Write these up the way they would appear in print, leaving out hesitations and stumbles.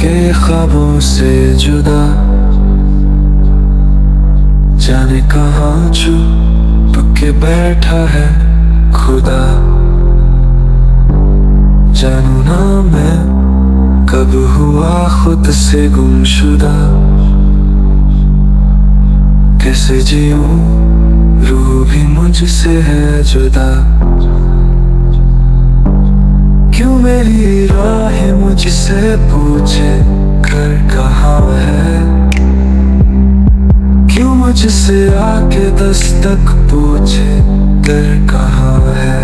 के ख्वाबों से जुदा, जाने कहाँ छुप के बैठा है खुदा। जानू ना मैं कब हुआ खुद से गुमशुदा, कैसे जीऊं रूह भी मुझसे है जुदा। क्यों मेरी राहें मुझसे पूछे घर कहाँ है, क्यों मुझसे आके दस्तक पूछे दर कहाँ है।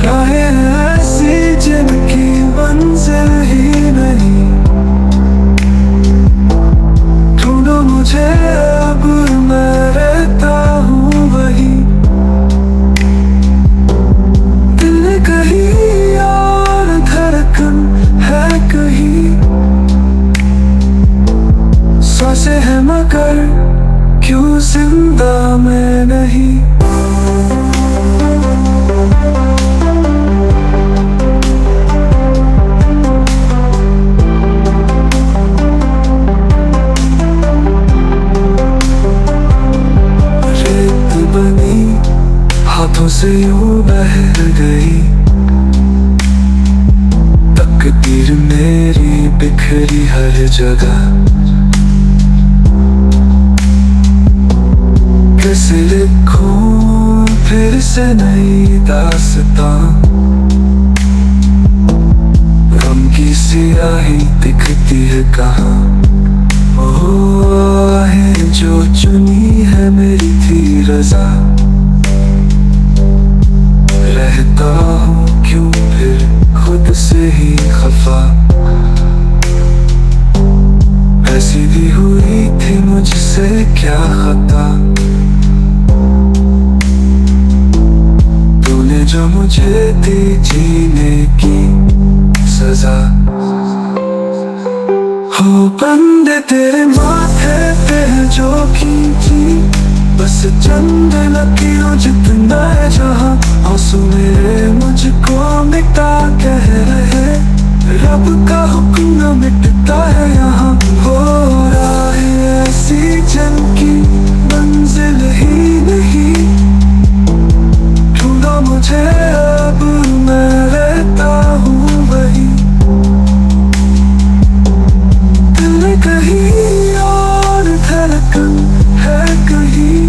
राहें ऐसी जिनकी मंजिल ही नहीं, ढूंढो मुझे अब मैं रहता हूँ वही। दिल कहीं और धड़कन है कहीं, सांसें हैं मगर क्यों जिंदा मैं नहीं। रेत बनी हाथों से यूं बह गई, तकदीर मेरी बिखरी हर जगह। कैसे लिखूं फिर से नई दास्तां, गम की सियाही दिखती है कहाँ। ओ आहें जो चुनी है मेरी थी रजा, रहता हूँ क्यों फिर खुद से ही खफा। ऐसी भी हुई थी मुझसे क्या खता, तूने जो मुझे दी जीने की सजा। हो बंदे तेरे माथे पे जो खींची, बस चंद लकीरों जितना है जहाँ। आंसू मेरे मुझको मिटा कह रहे, रब का हुक्म न मिटता है यहाँ। हो रहा है ऐसी जिनकी मंजिल ही नहीं, ढूंढो मुझे अब मैं रहता हूँ वही। दिल कहीं और धड़कन है कहीं,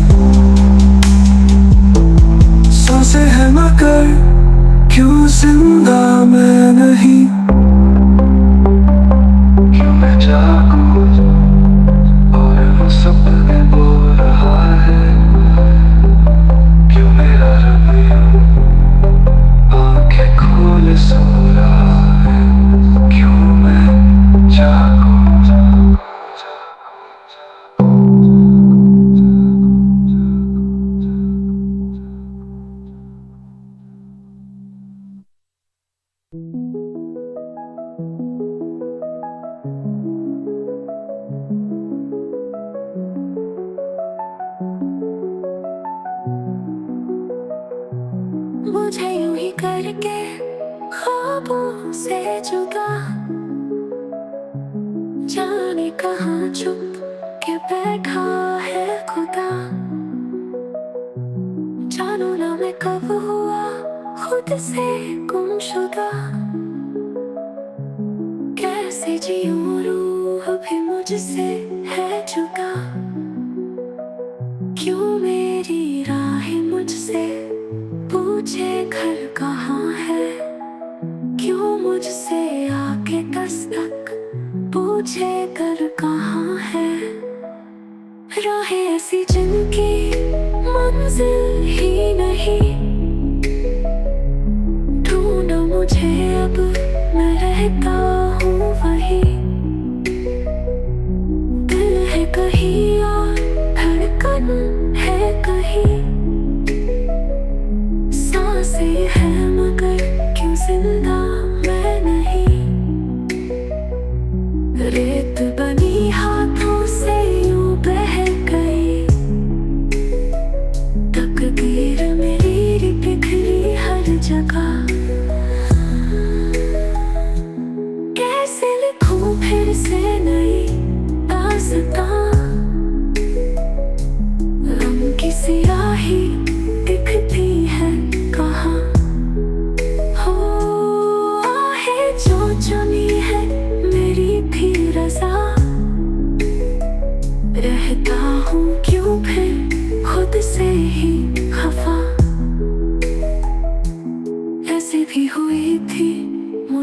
सांसें हैं मगर क्यों जिंदा मैं नहीं। क्यों मैं जागूं और वो सपने बोल रहा है, क्यों मेरा रब यूं आंखें खोले सो रहा है। क्यों मैं जागूं। मुझे यूं ही करके ख्वाबों से जुदा, जाने कहाँ छुप के बैठा है खुदा। जानू ना मैं कब हुआ खुद से गुमशुदा, कैसे जीऊं रूह भी मुझसे है जुदा। क्यों मेरी राहें मुझसे पूछे घर कहाँ है, क्यों मुझसे आके दस्तक पूछे घर कहाँ है। राहें ऐसी जिनकी मंजिल ही नहीं, ढूंढो मुझे अब मैं रहता हूँ वही। दिल है कहीं और धड़कन है कहीं, सांसें हैं मगर क्यों जिंदा मैं नहीं। रेत बनी हाथों से यूं बह गई, तकदीर मेरी बिखरी हर जगह।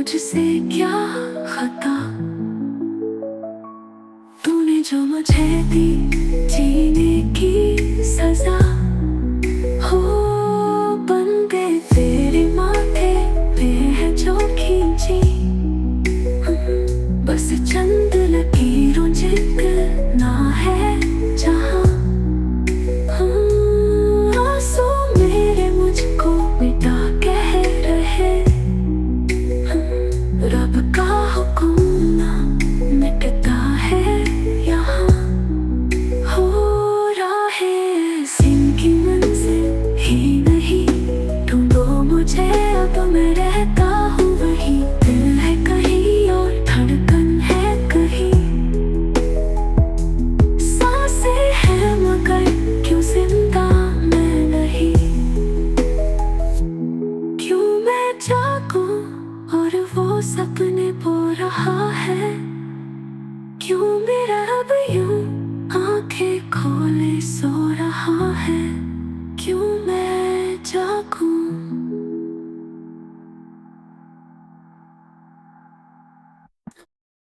मुझसे क्या खता, तूने जो मुझे दी जीने की सजा, हो बन गए तेरे माथे पे है जो खींची, बस चंद लकीरों जितना है जहाँ। आंसू मेरे मुझको मिटा कह रहे, रब का हुक्म ना मिटता है यहाँ। हो राहें जिनकी मंजिल ही नहीं, ढूंढो मुझे अब मैं रहता हूँ वहीं। दिल है कहीं और धड़कन है कहीं, सांसें हैं मगर क्यों जिंदा मैं नहीं। क्यों मैं जागूं और वो सपने बो रहा है, क्यों मेरा अब यूं आंखें खोले सो रहा है।